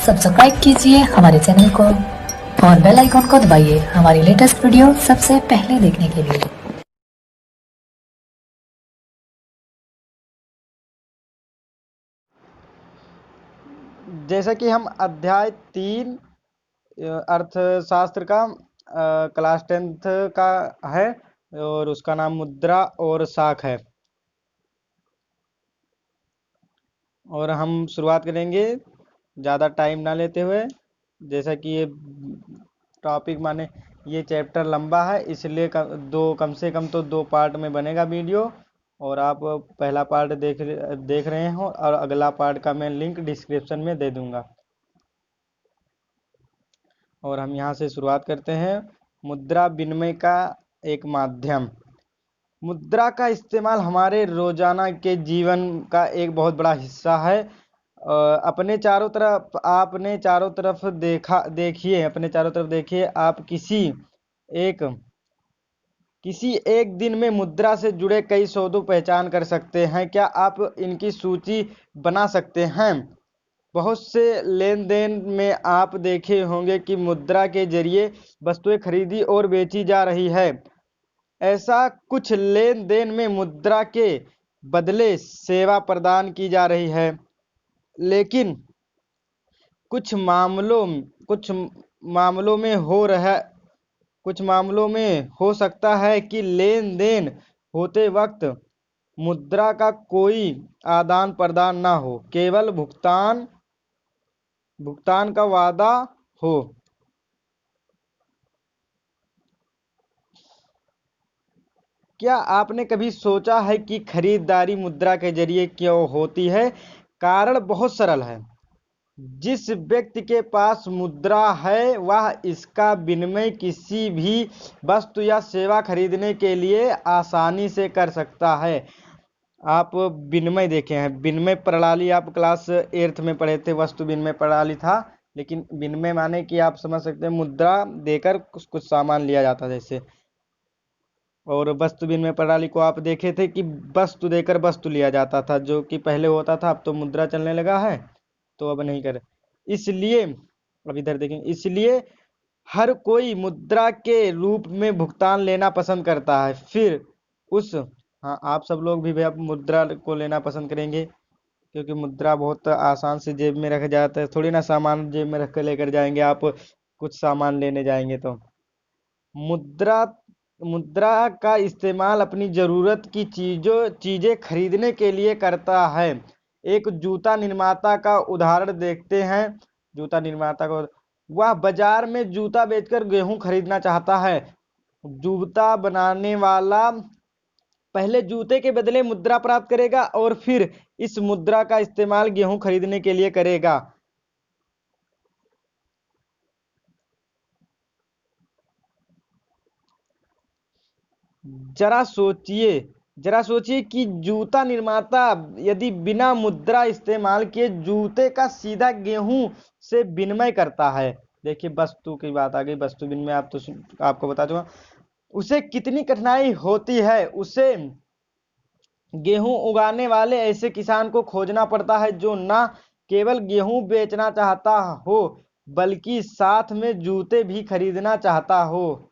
Subscribe कीजिए हमारे channel को और बेल आइकॉन को दबाइए हमारी लेटेस्ट वीडियो सबसे पहले देखने के लिए। जैसा कि हम अध्याय 3 अर्थशास्त्र का क्लास 10th का है और उसका नाम मुद्रा और साख है। और हम शुरुआत करेंगे ज़्यादा टाइम ना लेते हुए। जैसा कि ये टॉपिक माने ये चैप्टर लंबा है, इसलिए कम से कम तो 2 पार्ट में बनेगा वीडियो। और आप पहला पार्ट देख रहे हो और अगला पार्ट का मैं लिंक डिस्क्रिप्शन में दे दूंगा। और हम यहाँ से शुरुआत करते हैं। मुद्रा विनिमय का एक माध्यम। मुद्रा का इस्तेमाल हमारे रोजाना के जीवन का एक बहुत बड़ा हिस्सा है। अपने चारों तरफ देखिए, आप किसी एक दिन में मुद्रा से जुड़े कई सौदों पहचान कर सकते हैं। क्या आप इनकी सूची बना सकते हैं? बहुत से लेन देन में आप देखे होंगे कि मुद्रा के जरिए वस्तुएं खरीदी और बेची जा रही है। ऐसा कुछ लेन देन में मुद्रा के बदले सेवा प्रदान की जा रही है, लेकिन कुछ मामलों में हो सकता है कि लेन देन होते वक्त मुद्रा का कोई आदान प्रदान ना हो, केवल भुगतान का वादा हो। क्या आपने कभी सोचा है कि खरीदारी मुद्रा के जरिए क्यों होती है? कारण बहुत सरल है। जिस व्यक्ति के पास मुद्रा है वह इसका विनिमय किसी भी वस्तु या सेवा खरीदने के लिए आसानी से कर सकता है। आप विनिमय देखे हैं, विनिमय प्रणाली आप क्लास 8th में पढ़े थे, वस्तु विनिमय प्रणाली था। लेकिन विनिमय माने कि आप समझ सकते हैं मुद्रा देकर कुछ सामान लिया जाता जैसे। और वस्तु विनिमय प्रणाली को आप देखे थे कि वस्तु देकर वस्तु लिया जाता था, जो कि पहले होता था। अब तो मुद्रा चलने लगा है तो अब नहीं करे। इसलिए अब इधर देखें, इसलिए हर कोई मुद्रा के रूप में भुगतान लेना पसंद करता है। फिर उस हाँ, आप सब लोग भी अब मुद्रा को लेना पसंद करेंगे, क्योंकि मुद्रा बहुत आसान से जेब में रखा जाता है। थोड़ी ना सामान जेब में रख कर लेकर जाएंगे आप, कुछ सामान लेने जाएंगे तो। मुद्रा मुद्रा का इस्तेमाल अपनी जरूरत की चीजें खरीदने के लिए करता है। एक जूता निर्माता का उदाहरण देखते हैं। जूता निर्माता को वह बाजार में जूता बेचकर गेहूं खरीदना चाहता है। जूता बनाने वाला पहले जूते के बदले मुद्रा प्राप्त करेगा और फिर इस मुद्रा का इस्तेमाल गेहूं खरीदने के लिए करेगा। जरा सोचिए कि जूता निर्माता यदि बिना मुद्रा इस्तेमाल किए जूते का सीधा गेहूं से विनिमय करता है। देखिए, वस्तु की बात आ गई, वस्तु विनिमय आपको बता दूंगा उसे कितनी कठिनाई होती है। उसे गेहूं उगाने वाले ऐसे किसान को खोजना पड़ता है जो ना केवल गेहूं बेचना चाहता हो बल्कि साथ में जूते भी खरीदना चाहता हो।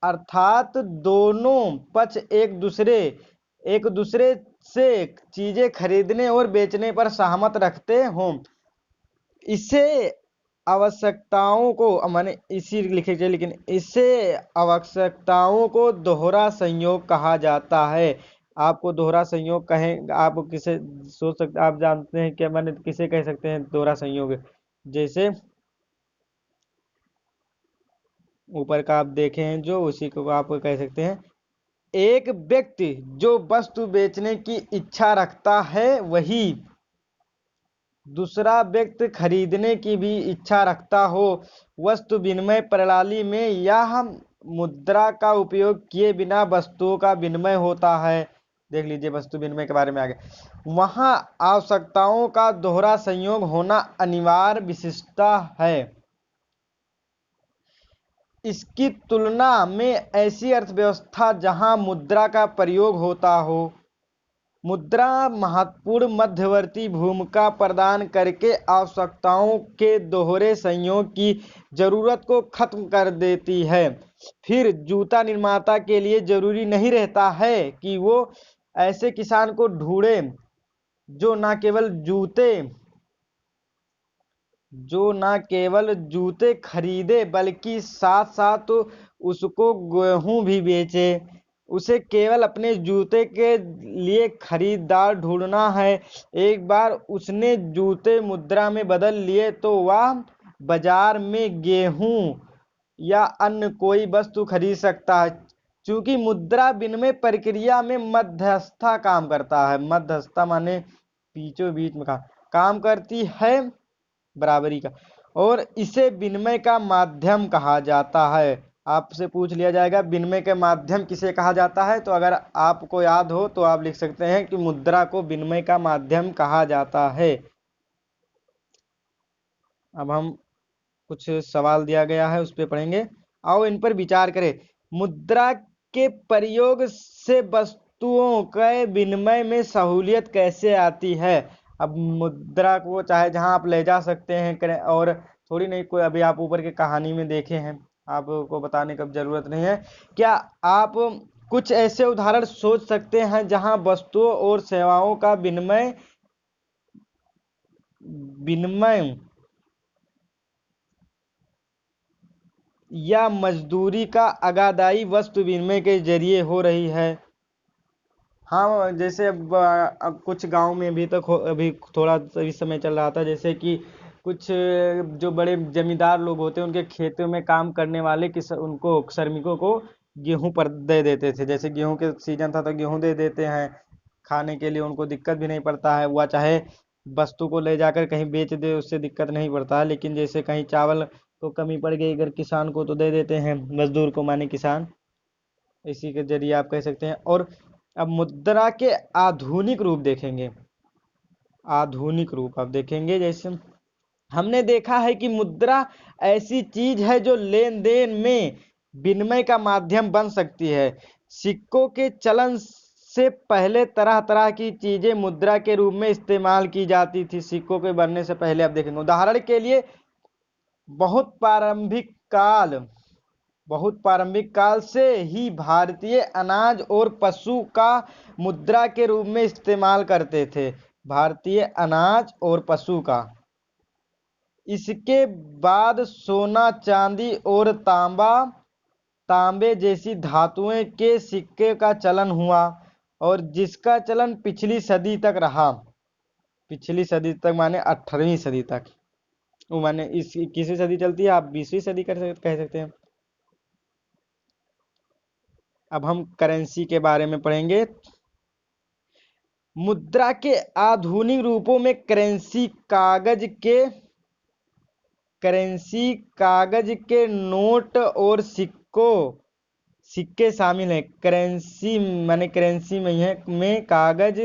अर्थात दोनों पक्ष एक दूसरे से चीजें खरीदने और बेचने पर सहमत रखते हों। इसे आवश्यकताओं को माने इसी लिखे गए, लेकिन इसे आवश्यकताओं को दोहरा संयोग कहा जाता है। आपको दोहरा संयोग कहें, आप किसे सोच सकते, आप जानते हैं क्या माने किसे कह सकते हैं दोहरा संयोग? जैसे ऊपर का आप देखे हैं जो, उसी को आप कह सकते हैं। एक व्यक्ति जो वस्तु बेचने की इच्छा रखता है वही दूसरा व्यक्ति खरीदने की भी इच्छा रखता हो। वस्तु विनिमय प्रणाली में यह मुद्रा का उपयोग किए बिना वस्तुओं का विनिमय होता है। देख लीजिए, वस्तु विनिमय के बारे में आगे वहां आवश्यकताओं का दोहरा संयोग होना अनिवार्य विशिष्टता है। इसकी तुलना में ऐसी अर्थव्यवस्था जहां मुद्रा का प्रयोग होता हो मुद्रा महत्वपूर्ण मध्यवर्ती भूमिका प्रदान करके आवश्यकताओं के दोहरे संयोग की जरूरत को खत्म कर देती है। फिर जूता निर्माता के लिए जरूरी नहीं रहता है कि वो ऐसे किसान को ढूंढे जो ना केवल जूते खरीदे बल्कि साथ साथ उसको गेहूं भी बेचे। उसे केवल अपने जूते के लिए खरीदार ढूंढना है। एक बार उसने जूते मुद्रा में बदल लिए तो वह बाजार में गेहूं या अन्य कोई वस्तु खरीद सकता है। चूंकि मुद्रा विनिमय प्रक्रिया में मध्यस्थता काम करता है, मध्यस्थता माने बीचों बीच में काम करती है, बराबरी का, और इसे विनिमय का माध्यम कहा जाता है। आपसे पूछ लिया जाएगा विनिमय के माध्यम किसे कहा जाता है, तो अगर आपको याद हो तो आप लिख सकते हैं कि मुद्रा को विनिमय का माध्यम कहा जाता है। अब हम कुछ सवाल दिया गया है उस पर पढ़ेंगे, आओ इन पर विचार करें। मुद्रा के प्रयोग से वस्तुओं के विनिमय में सहूलियत कैसे आती है। अब मुद्रा को चाहे जहां आप ले जा सकते हैं, और थोड़ी नहीं कोई अभी आप ऊपर की कहानी में देखे हैं, आपको बताने की जरूरत नहीं है। क्या आप कुछ ऐसे उदाहरण सोच सकते हैं जहां वस्तुओं और सेवाओं का विनिमय या मजदूरी का अदायगी वस्तु विनिमय के जरिए हो रही है। हाँ, जैसे अब कुछ गांव में भी तो अभी थोड़ा इस समय चल रहा था, जैसे कि कुछ जो बड़े जमींदार लोग होते हैं उनके खेतों में काम करने वाले उनको श्रमिकों को गेहूं पर दे देते थे। जैसे गेहूं के सीजन था तो गेहूं दे देते हैं खाने के लिए, उनको दिक्कत भी नहीं पड़ता है। वह चाहे वस्तु को ले जाकर कहीं बेच दे, उससे दिक्कत नहीं पड़ता है। लेकिन जैसे कहीं चावल को कमी पड़ गई अगर किसान को, तो दे देते हैं मजदूर को, माने किसान, इसी के जरिए आप कह सकते हैं। और अब मुद्रा के आधुनिक रूप देखेंगे। आधुनिक रूप आप देखेंगे, जैसे हमने देखा है कि मुद्रा ऐसी चीज है जो लेन देन में विनिमय का माध्यम बन सकती है। सिक्कों के चलन से पहले तरह तरह की चीजें मुद्रा के रूप में इस्तेमाल की जाती थी। सिक्कों के बनने से पहले आप देखेंगे, उदाहरण के लिए बहुत प्रारंभिक काल से ही भारतीय अनाज और पशु का मुद्रा के रूप में इस्तेमाल करते थे। भारतीय अनाज और पशु का। इसके बाद सोना, चांदी और तांबे जैसी धातुएं के सिक्के का चलन हुआ, और जिसका चलन पिछली सदी तक रहा। पिछली सदी तक माने 18वीं सदी तक, वो माने इस 21वीं सदी चलती है, आप 20वीं सदी कह सकते हैं। अब हम करेंसी के बारे में पढ़ेंगे। मुद्रा के आधुनिक रूपों में करेंसी कागज के नोट और सिक्के शामिल हैं। करेंसी में कागज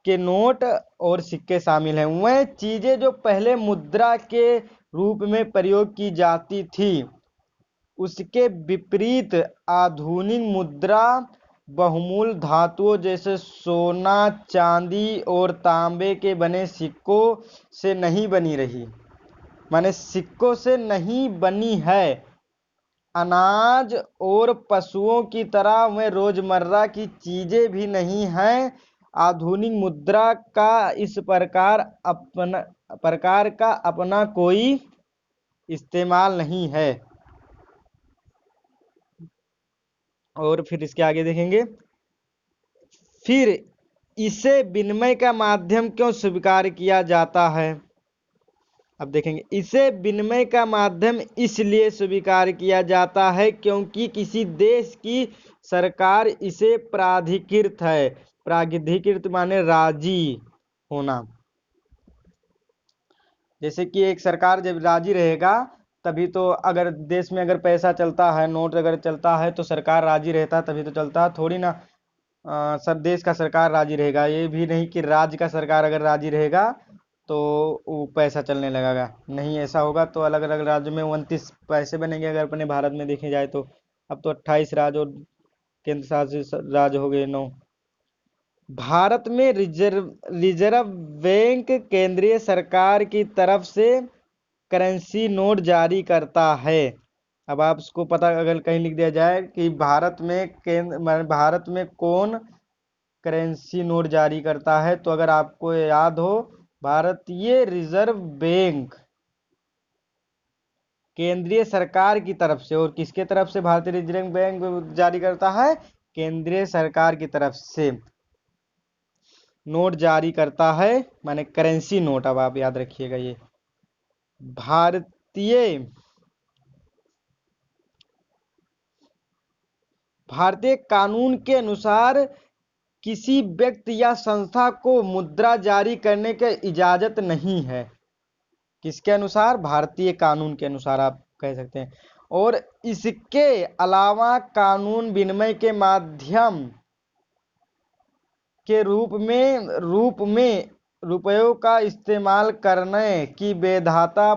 के नोट और सिक्के शामिल हैं। वह चीजें जो पहले मुद्रा के रूप में प्रयोग की जाती थी, उसके विपरीत आधुनिक मुद्रा बहुमूल्य धातुओं जैसे सोना, चांदी और तांबे के बने सिक्कों से नहीं बनी रही, माने सिक्कों से नहीं बनी है। अनाज और पशुओं की तरह वे रोजमर्रा की चीजें भी नहीं हैं। आधुनिक मुद्रा का इस प्रकार का अपना कोई इस्तेमाल नहीं है। और फिर इसके आगे देखेंगे, फिर इसे विनिमय का माध्यम क्यों स्वीकार किया जाता है। अब देखेंगे, इसे विनिमय का माध्यम इसलिए स्वीकार किया जाता है क्योंकि किसी देश की सरकार इसे प्राधिकृत माने राजी होना। जैसे कि एक सरकार जब राजी रहेगा तभी तो, अगर देश में अगर पैसा चलता है, नोट अगर चलता है तो सरकार राजी रहता है तभी तो चलता है, थोड़ी ना सब देश का सरकार राजी रहेगा। ये भी नहीं कि राज्य का सरकार अगर राजी रहेगा तो वो पैसा चलने लगेगा, नहीं ऐसा होगा तो अलग अलग राज्य में 29 पैसे बनेंगे। अगर अपने भारत में देखे जाए तो अब तो 28 राज्य और केंद्र शासित राज्य हो गए 9। भारत में रिजर्व बैंक केंद्रीय सरकार की तरफ से करेंसी नोट जारी करता है। अब आप इसको पता अगर कहीं लिख दिया जाए कि भारत में कौन करेंसी नोट जारी करता है, तो अगर आपको याद हो, भारतीय रिजर्व बैंक केंद्रीय सरकार की तरफ से। और किसके तरफ से भारतीय रिजर्व बैंक जारी करता है? केंद्रीय सरकार की तरफ से नोट जारी करता है, माने करेंसी नोट। अब आप याद रखिएगा, ये भारतीय कानून के अनुसार किसी व्यक्ति या संस्था को मुद्रा जारी करने की इजाजत नहीं है। किसके अनुसार? भारतीय कानून के अनुसार आप कह सकते हैं। और इसके अलावा कानून विनिमय के माध्यम के रूप में रुपयों का इस्तेमाल करने की वैधता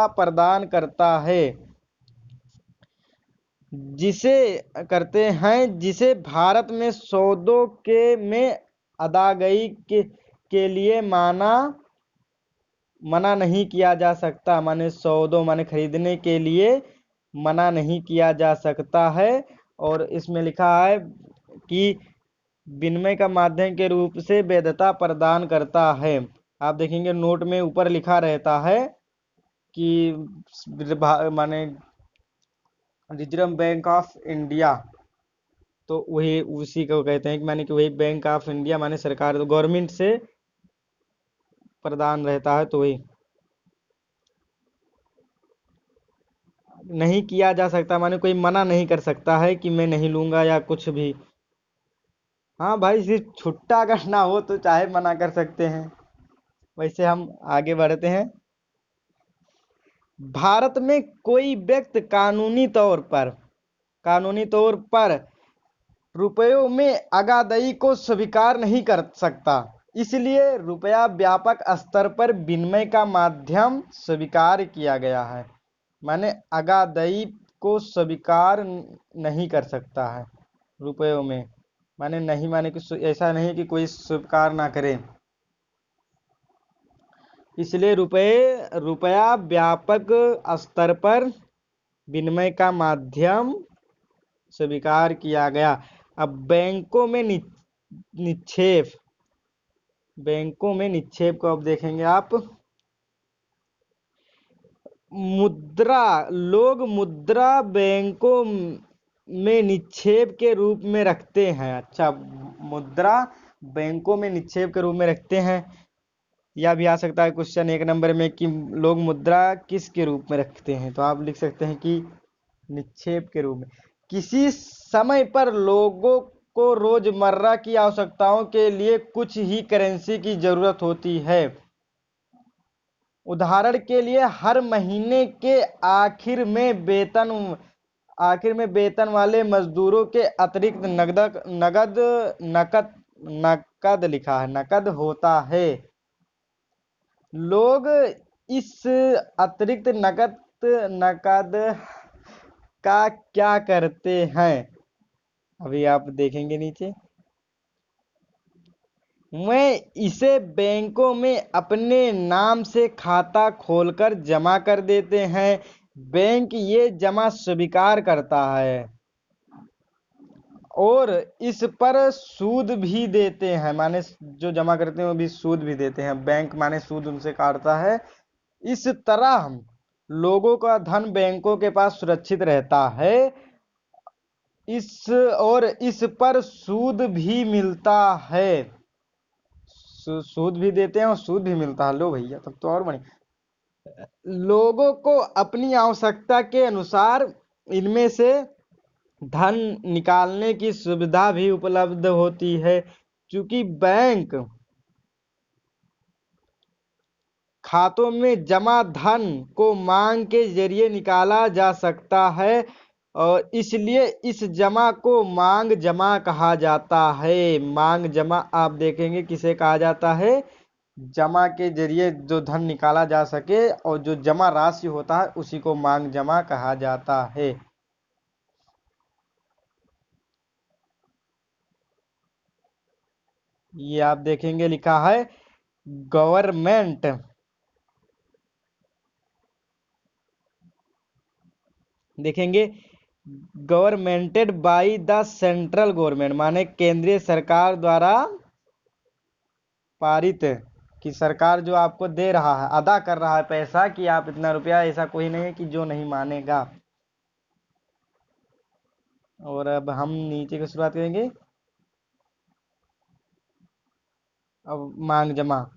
प्रदान करता है, जिसे भारत में सौदों के में अदायगी के लिए मना नहीं किया जा सकता। माने सौदों माने खरीदने के लिए मना नहीं किया जा सकता है। और इसमें लिखा है कि विनिमय का माध्यम के रूप से वैधता प्रदान करता है। आप देखेंगे नोट में ऊपर लिखा रहता है कि माने रिजर्व बैंक ऑफ इंडिया, तो वही उसी को कहते हैं कि माने कि वही बैंक ऑफ इंडिया माने सरकार, तो गवर्नमेंट से प्रदान रहता है, तो वही नहीं किया जा सकता, माने कोई मना नहीं कर सकता है कि मैं नहीं लूंगा या कुछ भी। हाँ भाई, सिर्फ छुट्टा अगर ना हो तो चाहे मना कर सकते हैं। वैसे हम आगे बढ़ते हैं। भारत में कोई व्यक्ति कानूनी तौर पर रुपयों में अदायगी को स्वीकार नहीं कर सकता। इसलिए रुपया व्यापक स्तर पर विनिमय का माध्यम स्वीकार किया गया है। माने अदायगी को स्वीकार नहीं कर सकता है रुपयों में, माने नहीं, माने कि ऐसा नहीं कि कोई स्वीकार ना करे। इसलिए रुपया व्यापक स्तर पर विनिमय का माध्यम स्वीकार किया गया। अब बैंकों में निक्षेप को अब देखेंगे आप। लोग मुद्रा बैंकों में निक्षेप के रूप में रखते हैं। अच्छा, मुद्रा बैंकों में निक्षेप के रूप में रखते हैं। या भी आ सकता है क्वेश्चन 1 नंबर में कि लोग मुद्रा किस के रूप में रखते हैं, तो आप लिख सकते हैं कि निक्षेप के रूप में। किसी समय पर लोगों को रोजमर्रा की आवश्यकताओं के लिए कुछ ही करेंसी की जरूरत होती है। उदाहरण के लिए हर महीने के आखिर में वेतन वाले मजदूरों के अतिरिक्त नकद लिखा है, नकद होता है। लोग इस अतिरिक्त नकद का क्या करते हैं, अभी आप देखेंगे नीचे। मैं इसे बैंकों में अपने नाम से खाता खोलकर जमा कर देते हैं। बैंक ये जमा स्वीकार करता है और इस पर सूद भी देते हैं। माने जो जमा करते हैं वो भी सूद भी देते हैं। बैंक माने सूद उनसे काटता है। इस तरह लोगों का धन बैंकों के पास सुरक्षित रहता है। इस पर सूद भी मिलता है। सूद भी देते हैं और सूद भी मिलता है। लो भैया, तब तो और बढ़िया। लोगों को अपनी आवश्यकता के अनुसार इनमें से धन निकालने की सुविधा भी उपलब्ध होती है। क्योंकि बैंक खातों में जमा धन को मांग के जरिए निकाला जा सकता है और इसलिए इस जमा को मांग जमा कहा जाता है। मांग जमा आप देखेंगे किसे कहा जाता है? जमा के जरिए जो धन निकाला जा सके और जो जमा राशि होता है उसी को मांग जमा कहा जाता है। ये आप देखेंगे लिखा है गवर्नमेंट, देखेंगे गवर्नमेंटेड बाय द सेंट्रल गवर्नमेंट, माने केंद्रीय सरकार द्वारा पारित, कि सरकार जो आपको दे रहा है, अदा कर रहा है पैसा कि आप इतना रुपया, ऐसा कोई नहीं है कि जो नहीं मानेगा। और अब हम नीचे की शुरुआत करेंगे। अब मांग जमा,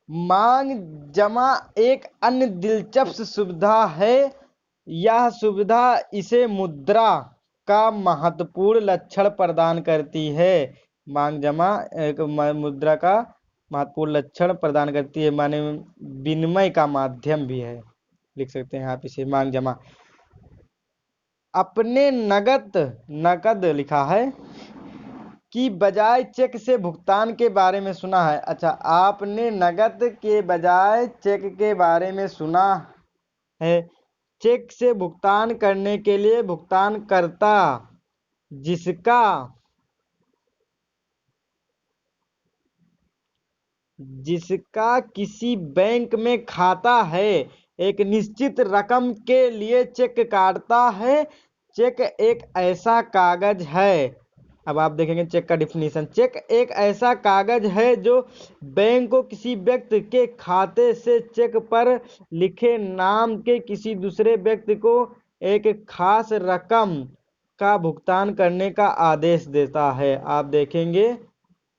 मांग जमा एक अन्य दिलचस्प सुविधा है। यह सुविधा इसे मुद्रा का महत्वपूर्ण लक्षण प्रदान करती है। मांग जमा एक मुद्रा का महत्वपूर्ण लक्षण प्रदान करती है, माने विनिमय का माध्यम भी है, लिख सकते हैं आप इसे मांग जमा। अपने नकद लिखा है कि बजाय चेक से भुगतान के बारे में सुना है। अच्छा, आपने नकद के बजाय चेक के बारे में सुना है। चेक से भुगतान करने के लिए भुगतानकर्ता जिसका किसी बैंक में खाता है, एक निश्चित रकम के लिए चेक काटता है। चेक एक ऐसा कागज है, अब आप देखेंगे चेक का डिफिनीशन। चेक एक ऐसा कागज है जो बैंक को किसी व्यक्ति के खाते से चेक पर लिखे नाम के किसी दूसरे व्यक्ति को एक खास रकम का भुगतान करने का आदेश देता है। आप देखेंगे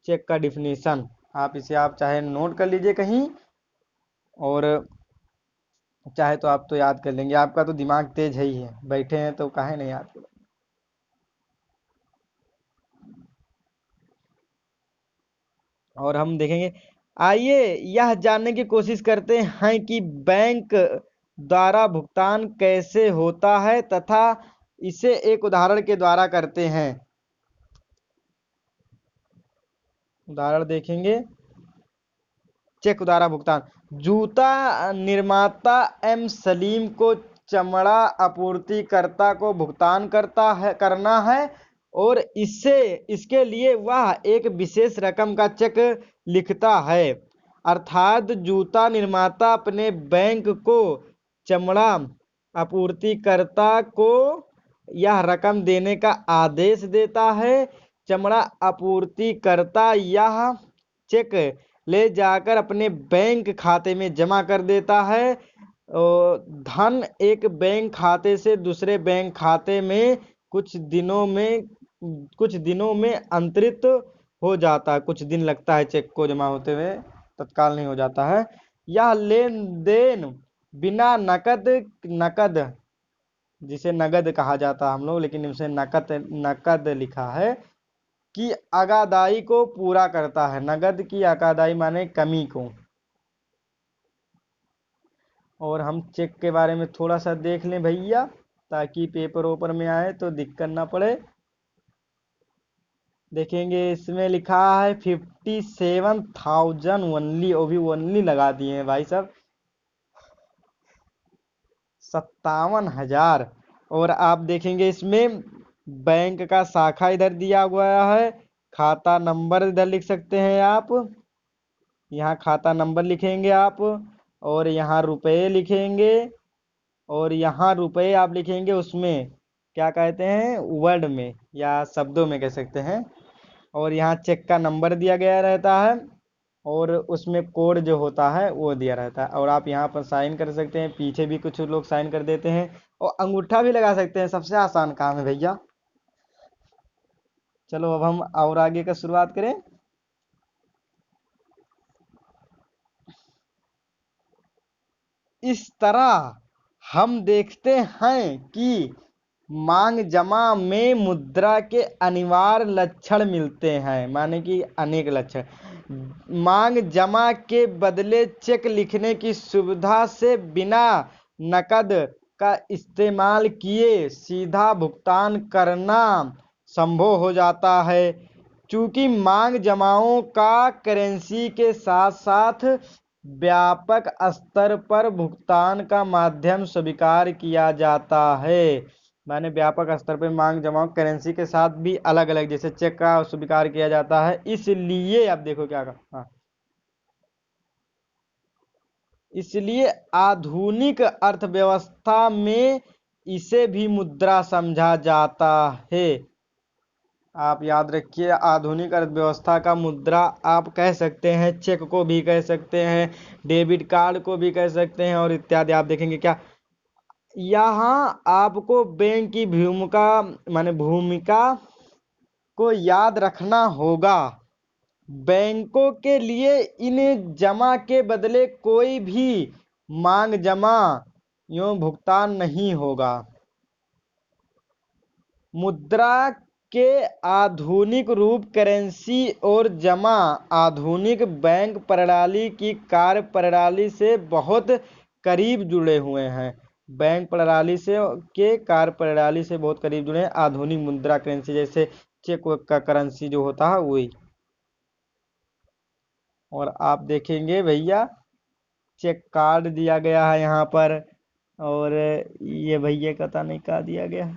चेक का डिफिनीशन, आप इसे आप चाहे नोट कर लीजिए कहीं, और चाहे तो आप तो याद कर लेंगे, आपका तो दिमाग तेज है ही है, बैठे हैं तो काहे नहीं याद करें। और हम देखेंगे, आइए यह जानने की कोशिश करते हैं कि बैंक द्वारा भुगतान कैसे होता है तथा इसे एक उदाहरण के द्वारा करते हैं। उदाहरण देखेंगे, चेक द्वारा भुगतान। जूता निर्माता एम सलीम को चमड़ा आपूर्तिकर्ता को भुगतान करना है, और इसके लिए वह एक विशेष रकम का चेक लिखता है। अर्थात जूता निर्माता अपने बैंक को चमड़ा आपूर्तिकर्ता को यह रकम देने का आदेश देता है। चमड़ा आपूर्तिकर्ता यह चेक ले जाकर अपने बैंक खाते में जमा कर देता है। धन एक बैंक खाते से दूसरे बैंक खाते में कुछ दिनों में अंतरित हो जाता है। कुछ दिन लगता है चेक को जमा होते हुए, तत्काल नहीं हो जाता है। यह लेन देन बिना नकद जिसे नगद कहा जाता है हम लोग, लेकिन इसे नकद लिखा है, की अदायगी को पूरा करता है। नगद की अदायगी माने कमी को। और हम चेक के बारे में थोड़ा सा देख लें भैया, ताकि पेपर ओपर में आए तो दिक्कत ना पड़े। देखेंगे इसमें लिखा है 57,000 ओनली, वो भी ओनली लगा दिए हैं भाई साहब, 57,000। और आप देखेंगे इसमें बैंक का शाखा इधर दिया हुआ है, खाता नंबर इधर लिख सकते हैं आप, यहाँ खाता नंबर लिखेंगे आप, और यहाँ रुपए लिखेंगे, और यहाँ रुपए आप लिखेंगे उसमें क्या कहते हैं, वर्ड में या शब्दों में कह सकते हैं। और यहाँ चेक का नंबर दिया गया रहता है, और उसमें कोड जो होता है वो दिया रहता है। और आप यहाँ पर साइन कर सकते हैं, पीछे भी कुछ लोग साइन कर देते हैं, और अंगूठा भी लगा सकते हैं। सबसे आसान काम है भैया। चलो अब हम और आगे का शुरुआत करें। इस तरह हम देखते हैं कि मांग जमा में मुद्रा के अनिवार्य लक्षण मिलते हैं, माने कि अनेक लक्षण। मांग जमा के बदले चेक लिखने की सुविधा से बिना नकद का इस्तेमाल किए सीधा भुगतान करना संभव हो जाता है। चूंकि मांग जमाओं का करेंसी के साथ साथ व्यापक स्तर पर भुगतान का माध्यम स्वीकार किया जाता है, माने व्यापक स्तर पे मांग जमाओ करेंसी के साथ भी अलग अलग, जैसे चेक का स्वीकार किया जाता है, इसलिए आप देखो क्या कहा, हाँ, इसलिए आधुनिक अर्थव्यवस्था में इसे भी मुद्रा समझा जाता है। आप याद रखिए, आधुनिक अर्थव्यवस्था का मुद्रा आप कह सकते हैं, चेक को भी कह सकते हैं, डेबिट कार्ड को भी कह सकते हैं और इत्यादि। आप देखेंगे क्या, यहाँ आपको बैंक की भूमिका माने भूमिका को याद रखना होगा। बैंकों के लिए इन जमा के बदले कोई भी मांग जमा यूं भुगतान नहीं होगा। मुद्रा के आधुनिक रूप करेंसी और जमा आधुनिक बैंक प्रणाली की कार्य प्रणाली से बहुत करीब जुड़े हुए हैं। बैंक प्रणाली से के कार्य प्रणाली से बहुत करीब जुड़े हैं आधुनिक मुद्रा करेंसी, जैसे चेक का करेंसी जो होता है वही। और आप देखेंगे भैया, चेक कार्ड दिया गया है यहाँ पर, और ये भैया पता नहीं कहाँ दिया गया है।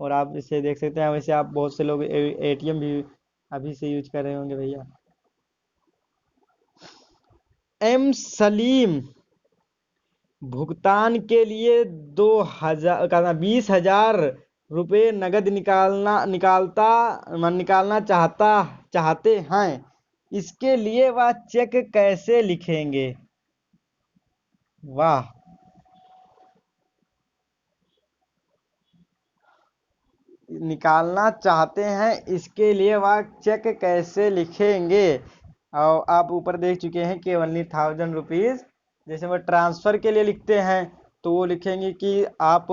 और आप इसे देख सकते हैं, वैसे आप बहुत से लोग एटीएम भी अभी से यूज कर रहे होंगे भैया। एम सलीम भुगतान के लिए 20,000 रुपये नगद निकालना चाहते हैं। इसके लिए वह चेक कैसे लिखेंगे? वाह, निकालना चाहते हैं, इसके लिए वह चेक कैसे लिखेंगे? और आप ऊपर देख चुके हैं कि ओनली 1,000 रुपीज, जैसे वो ट्रांसफर के लिए लिखते हैं तो वो लिखेंगे कि आप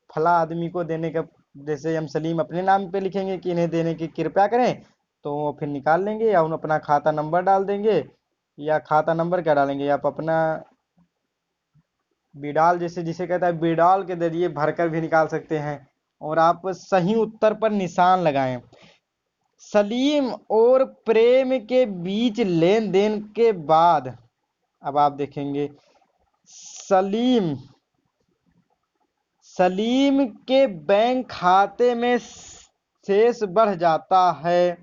फला आदमी को देने का, जैसे हम सलीम अपने नाम पे लिखेंगे कि इन्हें देने की कृपया करें, तो वो फिर निकाल लेंगे, या उन अपना खाता नंबर डाल देंगे, या खाता नंबर क्या डालेंगे, आप अपना बिडाल, जैसे जिसे कहता है बिडाल के जरिए भरकर भी निकाल सकते हैं। और आप सही उत्तर पर निशान लगाएं। सलीम और प्रेम के बीच लेन देन के बाद, अब आप देखेंगे, सलीम सलीम के बैंक खाते में शेष बढ़ जाता है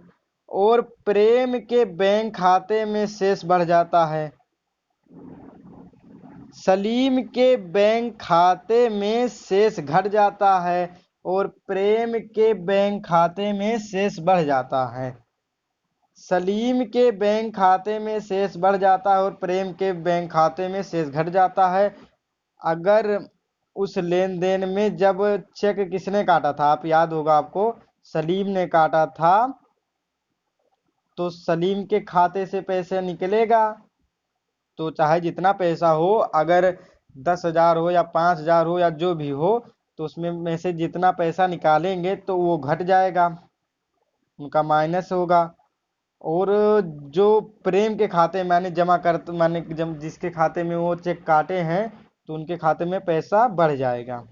और प्रेम के बैंक खाते में शेष बढ़ जाता है। सलीम के बैंक खाते में शेष घट जाता है और प्रेम के बैंक खाते में शेष बढ़ जाता है। सलीम के बैंक खाते में शेष बढ़ जाता है और प्रेम के बैंक खाते में शेष घट जाता है। अगर उस लेन देन में जब चेक किसने काटा था, आप याद होगा आपको, सलीम ने काटा था, तो सलीम के खाते से पैसे निकलेगा। तो चाहे जितना पैसा हो, अगर 10,000 हो या 5,000 हो या जो भी हो, तो उसमें में से जितना पैसा निकालेंगे तो वो घट जाएगा, उनका माइनस होगा। और जो प्रेम के खाते मैंने जमा कर मैंने जिसके खाते में वो चेक काटे हैं, तो उनके खाते में पैसा बढ़ जाएगा।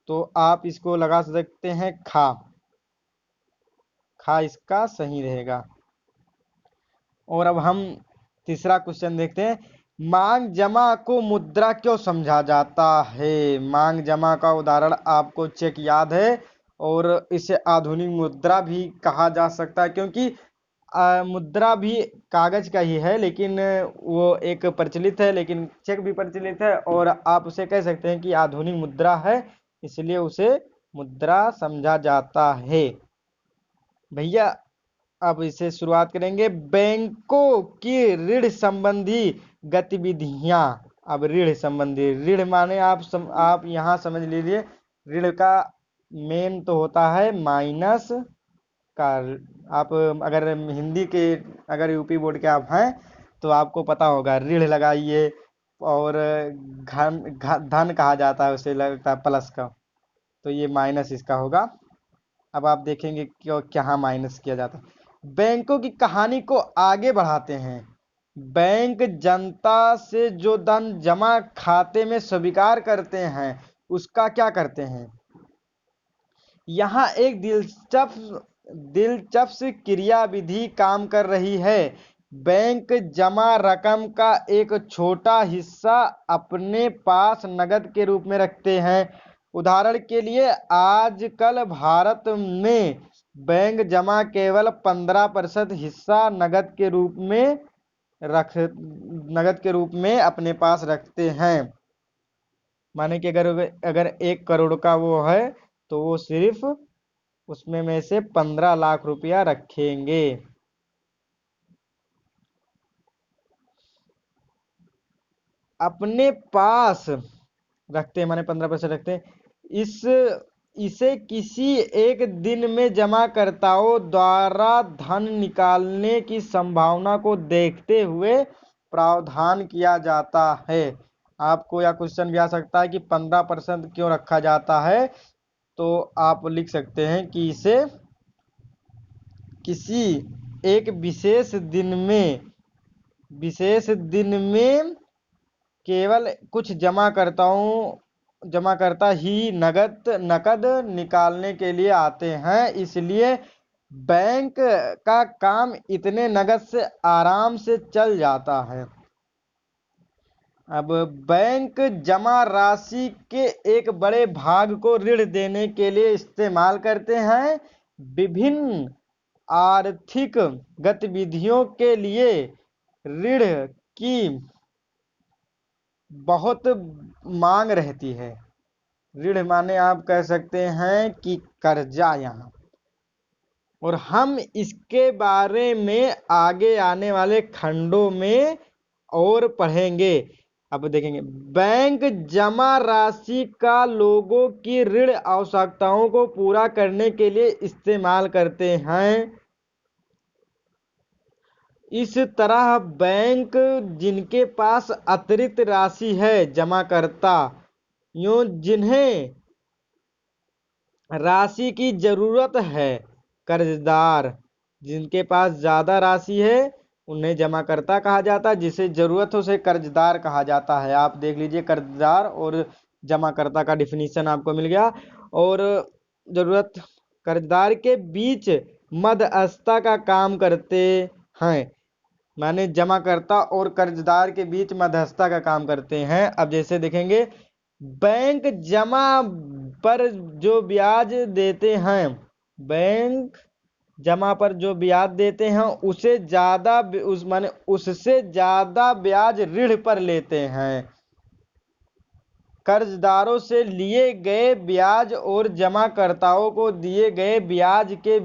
तो आप इसको लगा सकते हैं खा खा, इसका सही रहेगा। और अब हम तीसरा क्वेश्चन देखते हैं, मांग जमा को मुद्रा क्यों समझा जाता है? मांग जमा का उदाहरण आपको चेक याद है, और इसे आधुनिक मुद्रा भी कहा जा सकता है, क्योंकि मुद्रा भी कागज का ही है, लेकिन वो एक प्रचलित है, लेकिन चेक भी प्रचलित है, और आप उसे कह सकते हैं कि आधुनिक मुद्रा है, इसलिए उसे मुद्रा समझा जाता है। भैया अब इसे शुरुआत करेंगे, बैंकों की ऋण संबंधी गतिविधियां। अब ऋण संबंधी, ऋण माने आप यहाँ समझ लीजिए, ऋण का मेन तो होता है माइनस का। आप अगर हिंदी के, अगर यूपी बोर्ड के आप हैं तो आपको पता होगा, ऋण लगाइए, और धन कहा जाता है उसे, लगता है प्लस का, तो ये माइनस इसका होगा। अब आप देखेंगे क्यों क्या माइनस किया जाता है। बैंकों की कहानी को आगे बढ़ाते हैं। बैंक जनता से जो धन जमा खाते में स्वीकार करते हैं, उसका क्या करते हैं? यहाँ एक दिलचस्प क्रियाविधि काम कर रही है। बैंक जमा रकम का एक छोटा हिस्सा अपने पास नकद के रूप में रखते हैं। उदाहरण के लिए आजकल भारत में बैंक जमा केवल 15% हिस्सा नगद के रूप में अपने पास रखते हैं। माने कि अगर अगर 1 करोड़ का वो है तो वो सिर्फ उसमें में से 15 लाख रुपया रखेंगे। अपने पास रखते हैं माने 15% रखते हैं। इसे किसी एक दिन में जमाकर्ताओं द्वारा धन निकालने की संभावना को देखते हुए प्रावधान किया जाता है। आपको यह क्वेश्चन भी आ सकता है कि 15% क्यों रखा जाता है, तो आप लिख सकते हैं कि इसे किसी एक विशेष दिन में केवल कुछ जमाकर्ता ही नकद निकालने के लिए आते हैं, इसलिए बैंक का काम इतने नकद से आराम से चल जाता है। अब बैंक जमा राशि के एक बड़े भाग को ऋण देने के लिए इस्तेमाल करते हैं। विभिन्न आर्थिक गतिविधियों के लिए ऋण की बहुत मांग रहती है। ऋण माने आप कह सकते हैं कि कर्जा यहाँ, और हम इसके बारे में आगे आने वाले खंडों में और पढ़ेंगे। अब देखेंगे बैंक जमा राशि का लोगों की ऋण आवश्यकताओं को पूरा करने के लिए इस्तेमाल करते हैं। इस तरह बैंक जिनके पास अतिरिक्त राशि है जमाकर्ता यूं जिन्हें राशि की जरूरत है कर्जदार जिनके पास ज्यादा राशि है उन्हें जमाकर्ता कहा जाता है, जिसे जरूरत हो उसे कर्जदार कहा जाता है। आप देख लीजिए कर्जदार और जमाकर्ता का डिफिनीशन आपको मिल गया। और जरूरत कर्जदार के बीच मध्यस्थता का काम करते हैं, माने जमाकर्ता और कर्जदार के बीच मध्यस्थता का काम करते हैं। अब जैसे देखेंगे बैंक जमा पर जो ब्याज देते हैं, बैंक जमा पर जो ब्याज देते हैं उससे ज्यादा ब्याज ऋण पर लेते हैं। कर्जदारों से लिए गए ब्याज और जमाकर्ताओं को दिए गए ब्याज के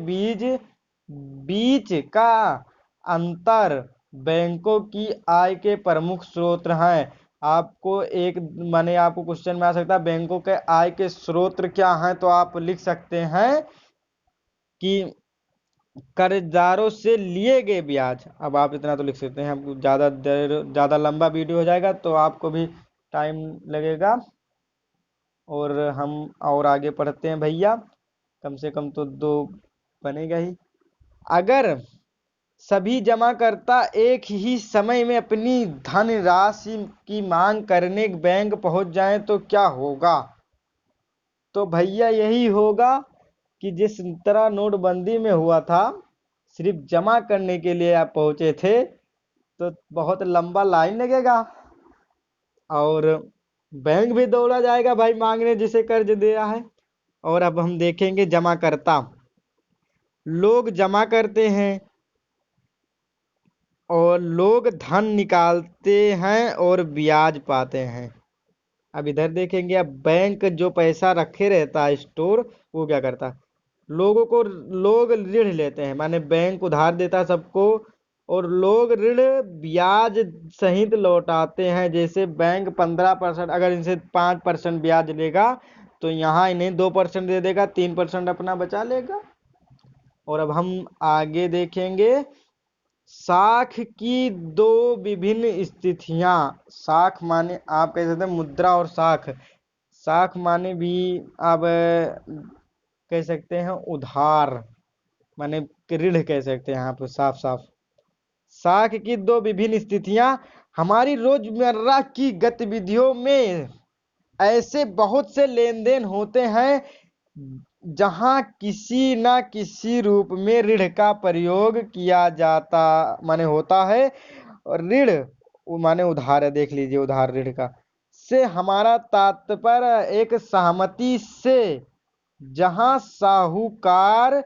बीच का अंतर बैंकों की आय के प्रमुख स्रोत हैं। आपको क्वेश्चन में आ सकता है बैंकों के आय के स्रोत क्या हैं, तो आप लिख सकते हैं कि कर्जदारों से लिए गए ब्याज। अब आप इतना तो लिख सकते हैं, आपको ज़्यादा लंबा वीडियो हो जाएगा तो आपको भी टाइम लगेगा, और हम और आगे पढ़ते हैं भैया। कम से कम तो 2 बनेगा ही। अगर सभी जमाकर्ता एक ही समय में अपनी धन राशि की मांग करने बैंक पहुंच जाएं तो क्या होगा? तो भैया यही होगा कि जिस तरह नोटबंदी में हुआ था, सिर्फ जमा करने के लिए आप पहुंचे थे तो बहुत लंबा लाइन लगेगा और बैंक भी दौड़ा जाएगा भाई मांगने जिसे कर्ज दिया है। और अब हम देखेंगे जमाकर्ता। लोग जमा करते हैं और लोग धन निकालते हैं और ब्याज पाते हैं। अब इधर देखेंगे, अब बैंक जो पैसा रखे रहता है स्टोर, वो क्या करता है, लोग ऋण लेते हैं, माने बैंक उधार देता है सबको और लोग ऋण ब्याज सहित लौटाते हैं। जैसे बैंक 15%, अगर इनसे 5% ब्याज लेगा तो यहाँ इन्हें 2% दे देगा, 3% अपना बचा लेगा। और अब हम आगे देखेंगे साख की 2 विभिन्न स्थितियां। साख माने आप कह सकते हैं मुद्रा, और साख माने भी आप कह सकते हैं उधार, माने ऋण कह सकते हैं आप साफ साफ। साख की 2 विभिन्न स्थितियां हमारी रोजमर्रा की गतिविधियों में ऐसे बहुत से लेन देन होते हैं जहां किसी न किसी रूप में ऋण का प्रयोग किया जाता माने होता है। और ऋण माने उधार है, देख लीजिए उधार ऋण का। से हमारा तात्पर्य एक सहमति से, जहां साहूकार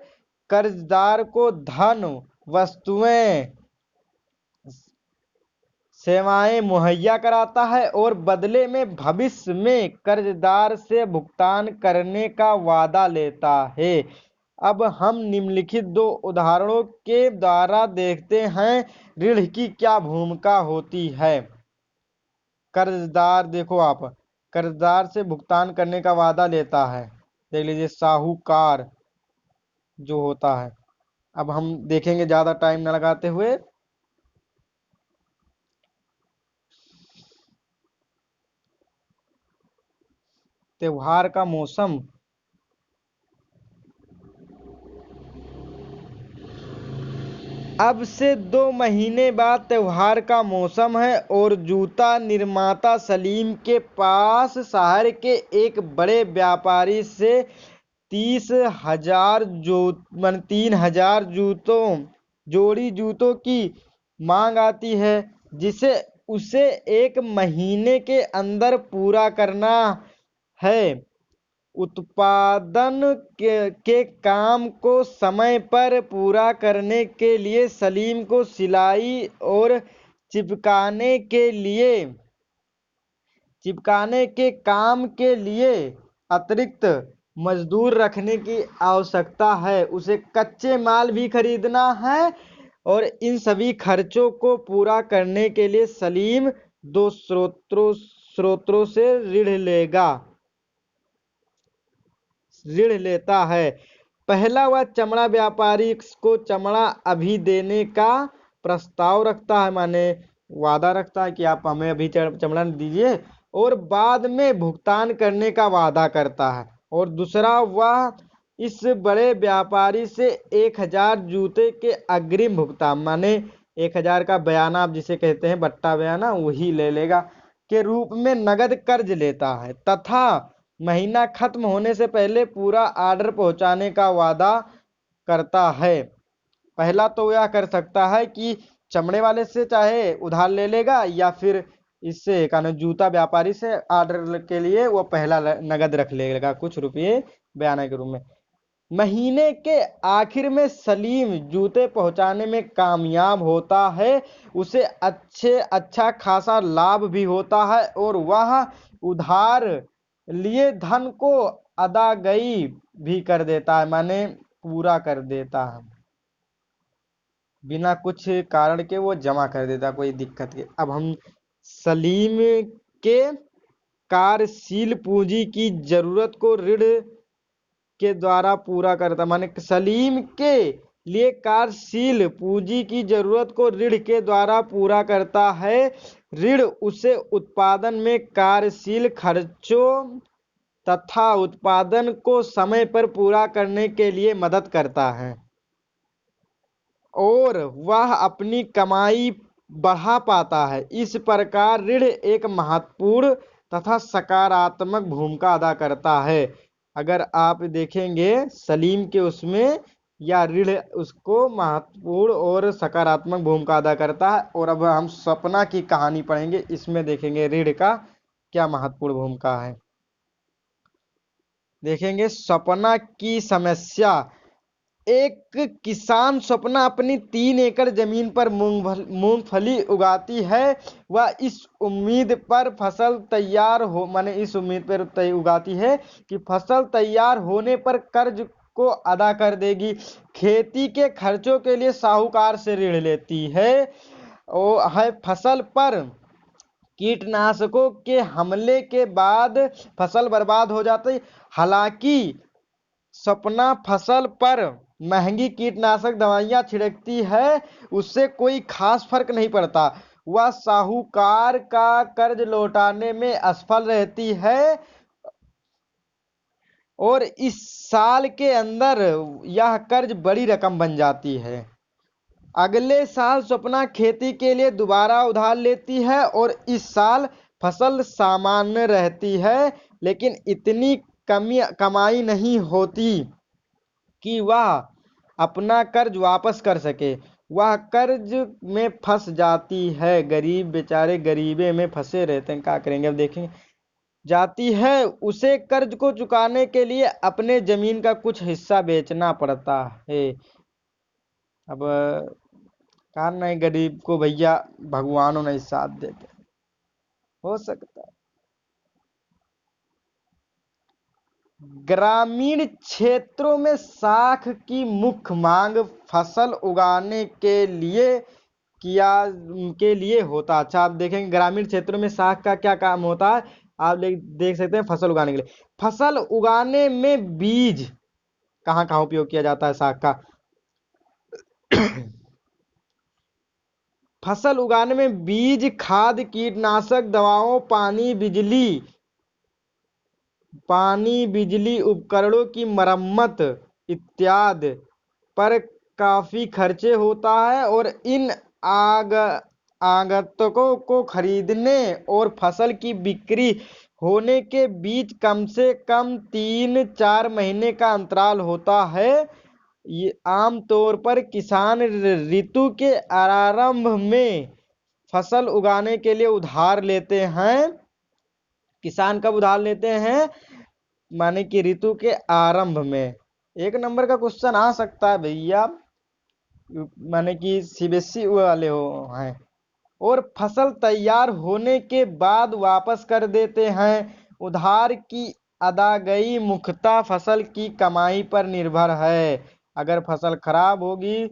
कर्जदार को धन, वस्तुएं, सेवाएं मुहैया कराता है और बदले में भविष्य में कर्जदार से भुगतान करने का वादा लेता है। अब हम निम्नलिखित दो उदाहरणों के द्वारा देखते हैं ऋण की क्या भूमिका होती है। कर्जदार, देखो आप, कर्जदार से भुगतान करने का वादा लेता है, देख लीजिए साहूकार जो होता है। अब हम देखेंगे ज्यादा टाइम न लगाते हुए। त्योहार का मौसम, अब से 2 महीने बाद त्योहार का मौसम है और जूता निर्माता सलीम के पास शहर के एक बड़े व्यापारी से 3,000 जोड़ी जूतों की मांग आती है, जिसे उसे 1 महीने के अंदर पूरा करना है। उत्पादन के काम को समय पर पूरा करने के लिए सलीम को सिलाई और चिपकाने के काम के लिए अतिरिक्त मजदूर रखने की आवश्यकता है। उसे कच्चे माल भी खरीदना है और इन सभी खर्चों को पूरा करने के लिए सलीम 2 स्रोतों से ऋण लेता है। पहला, वह चमड़ा व्यापारी को चमड़ा अभी देने का प्रस्ताव रखता है, माने वादा रखता है कि आप हमें अभी चमड़ा दीजिए, और बाद में भुगतान करने का वादा करता है। और दूसरा, वह इस बड़े व्यापारी से 1,000 जूते के अग्रिम भुगतान, माने 1,000 का बयाना, आप जिसे कहते हैं बट्टा बयाना, वही ले लेगा, के रूप में नगद कर्ज लेता है, तथा महीना खत्म होने से पहले पूरा ऑर्डर पहुंचाने का वादा करता है। पहला तो यह कर सकता है कि चमड़े वाले से चाहे उधार ले लेगा, या फिर इससे कानून जूता व्यापारी से ऑर्डर के लिए वो पहला नगद रख लेगा, कुछ रुपये बयाना के रूप में। महीने के आखिर में सलीम जूते पहुंचाने में कामयाब होता है, उसे अच्छा खासा लाभ भी होता है और वह उधार लिए धन को अदायगी भी कर देता है, माने पूरा कर देता है, बिना कुछ कारण के वो जमा कर देता, कोई दिक्कत के। अब हम सलीम के कार्यशील पूंजी की जरूरत को ऋण के द्वारा पूरा करता, माने सलीम के लिए कार्यशील पूंजी की जरूरत को ऋण के द्वारा पूरा करता है। ऋण उसे उत्पादन में कार्यशील खर्चों तथा उत्पादन को समय पर पूरा करने के लिए मदद करता है और वह अपनी कमाई बढ़ा पाता है। इस प्रकार ऋण एक महत्वपूर्ण तथा सकारात्मक भूमिका अदा करता है। अगर आप देखेंगे सलीम के उसमें, या ऋण उसको महत्वपूर्ण और सकारात्मक भूमिका अदा करता है। और अब हम सपना की कहानी पढ़ेंगे, इसमें देखेंगे ऋण का क्या महत्वपूर्ण भूमिका है। देखेंगे सपना की समस्या। एक किसान सपना अपनी 3 एकड़ जमीन पर मूंगफली उगाती है। वह इस उम्मीद पर फसल तैयार हो, माने इस उम्मीद पर उगाती है कि फसल तैयार होने पर कर्ज को अदा कर देगी। खेती के खर्चों के लिए साहूकार से ऋण लेती है और है फसल पर कीटनाशकों के हमले के बाद फसल बर्बाद हो जाती। हालांकि सपना फसल पर महंगी कीटनाशक दवाइयां छिड़कती है, उससे कोई खास फर्क नहीं पड़ता। वह साहूकार का कर्ज लौटाने में असफल रहती है और इस साल के अंदर यह कर्ज बड़ी रकम बन जाती है। अगले साल सपना खेती के लिए दोबारा उधार लेती है और इस साल फसल सामान्य रहती है, लेकिन इतनी कमाई नहीं होती कि वह अपना कर्ज वापस कर सके। वह कर्ज में फंस जाती है। गरीब बेचारे गरीबे में फंसे रहते हैं, क्या करेंगे। अब देखेंगे जाती है उसे कर्ज को चुकाने के लिए अपने जमीन का कुछ हिस्सा बेचना पड़ता है। अब कहा नहीं, गरीब को भैया भगवानों नहीं साथ देते, हो सकता है। ग्रामीण क्षेत्रों में साख की मुख्य मांग फसल उगाने के लिए होता है। अच्छा, आप देखेंगे ग्रामीण क्षेत्रों में साख का क्या काम होता है, आप देख सकते हैं फसल उगाने के लिए। फसल उगाने में बीज कहाँ कहाँ उपयोग किया जाता है साख का। फसल उगाने में बीज, खाद, कीटनाशक दवाओं, बिजली उपकरणों की मरम्मत इत्यादि पर काफी खर्चे होता है, और इन आग आगतकों को खरीदने और फसल की बिक्री होने के बीच कम से कम 3-4 महीने का अंतराल होता है। ये आमतौर पर किसान ऋतु के आरंभ में फसल उगाने के लिए उधार लेते हैं। किसान कब उधार लेते हैं, माने कि ऋतु के आरंभ में। एक नंबर का क्वेश्चन आ सकता है भैया, माने कि सीबीएसई वाले हैं। और फसल तैयार होने के बाद वापस कर देते हैं। उधार की अदायगी मुख्यतः फसल की कमाई पर निर्भर है। अगर फसल खराब होगी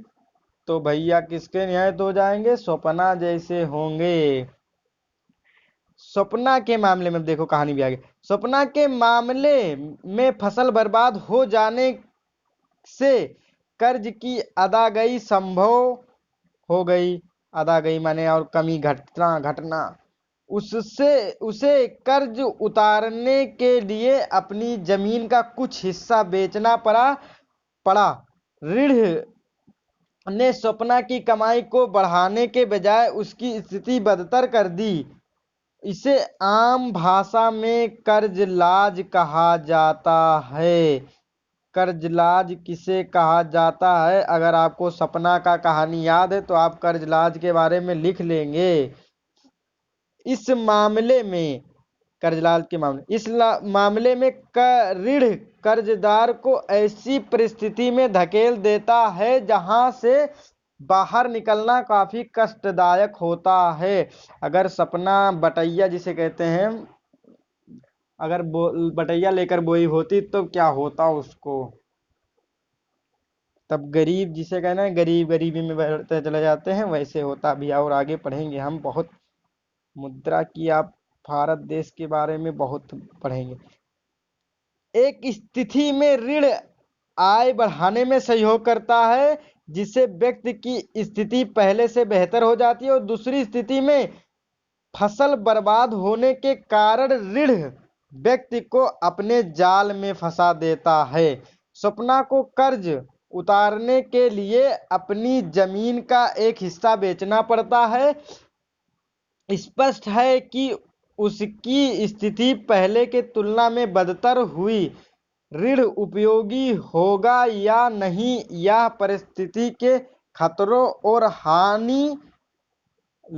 तो भैया किसके नियत हो जाएंगे, स्वप्ना जैसे होंगे। स्वप्ना के मामले में देखो कहानी भी आगे। स्वप्ना के मामले में फसल बर्बाद हो जाने से कर्ज की अदायगी संभव हो गई। अदायगी माने और कमी घटना उससे उसे कर्ज उतारने के लिए अपनी जमीन का कुछ हिस्सा बेचना पड़ा। ऋण ने स्वप्ना की कमाई को बढ़ाने के बजाय उसकी स्थिति बदतर कर दी। इसे आम भाषा में कर्जलाज कहा जाता है। कर्जलाज किसे कहा जाता है, अगर आपको सपना का कहानी याद है तो आप कर्जलाज के बारे में लिख लेंगे। इस मामले में ऋण कर्जदार को ऐसी परिस्थिति में धकेल देता है जहां से बाहर निकलना काफी कष्टदायक होता है। अगर सपना बटैया जिसे कहते हैं, अगर बटैया लेकर बोई होती तो क्या होता उसको। तब गरीब जिसे कहना है, गरीबी में बढ़ते चले जाते हैं, वैसे होता भी। और आगे पढ़ेंगे हम बहुत मुद्रा की, आप भारत देश के बारे में बहुत पढ़ेंगे। एक स्थिति में ऋण आय बढ़ाने में सहयोग करता है, जिससे व्यक्ति की स्थिति पहले से बेहतर हो जाती है, और दूसरी स्थिति में फसल बर्बाद होने के कारण ऋण व्यक्ति को अपने जाल में फंसा देता है। स्वप्ना को कर्ज उतारने के लिए अपनी जमीन का एक हिस्सा बेचना पड़ता है। स्पष्ट है कि उसकी स्थिति पहले के तुलना में बदतर हुई। ऋण उपयोगी होगा या नहीं, यह परिस्थिति के खतरों और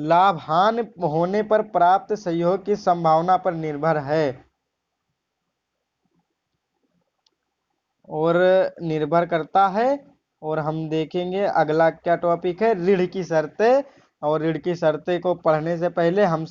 लाभान होने पर प्राप्त सहयोग की संभावना पर निर्भर है। और निर्भर करता है। और हम देखेंगे अगला क्या टॉपिक है, ऋण की शर्तें। और ऋण की शर्तें को पढ़ने से पहले हम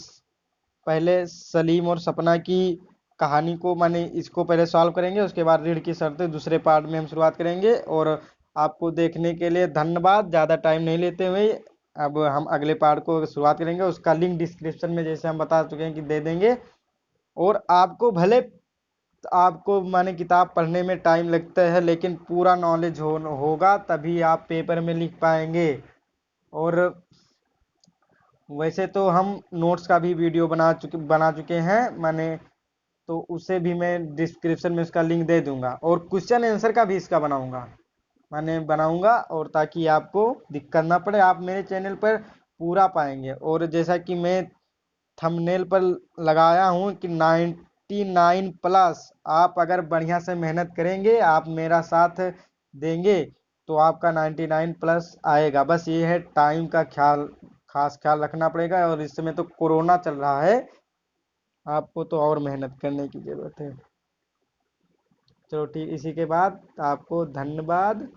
पहले सलीम और सपना की कहानी को माने इसको पहले सॉल्व करेंगे, उसके बाद ऋण की शर्तें दूसरे पार्ट में हम शुरुआत करेंगे। और आपको देखने के लिए धन्यवाद। ज़्यादा टाइम नहीं लेते हुए अब हम अगले पार्ट को शुरुआत करेंगे। उसका लिंक डिस्क्रिप्शन में जैसे हम बता चुके हैं कि दे देंगे। और आपको माने किताब पढ़ने में टाइम लगता है, लेकिन पूरा नॉलेज होगा तभी आप पेपर में लिख पाएंगे। और वैसे तो हम नोट्स का भी वीडियो बना चुके हैं माने, तो उसे भी मैं डिस्क्रिप्शन में उसका लिंक दे दूंगा। और क्वेश्चन आंसर का भी इसका बनाऊंगा, और ताकि आपको दिक्कत ना पड़े, आप मेरे चैनल पर पूरा पाएंगे। और जैसा कि मैं थंबनेल पर लगाया हूं कि 99 प्लस, आप अगर बढ़िया से मेहनत करेंगे, आप मेरा साथ देंगे तो आपका 99 प्लस आएगा। बस ये है टाइम का खास ख्याल रखना पड़ेगा। और इस समय तो कोरोना चल रहा है, आपको तो और मेहनत करने की ज़रूरत है। चलो ठीक, इसी के बाद आपको धन्यवाद।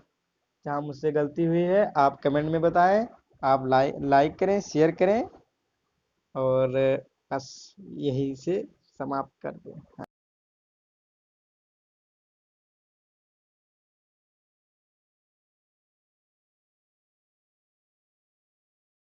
जहाँ मुझसे गलती हुई है आप कमेंट में बताएं, आप लाइक करें, शेयर करें, और बस यही से समाप्त कर दें।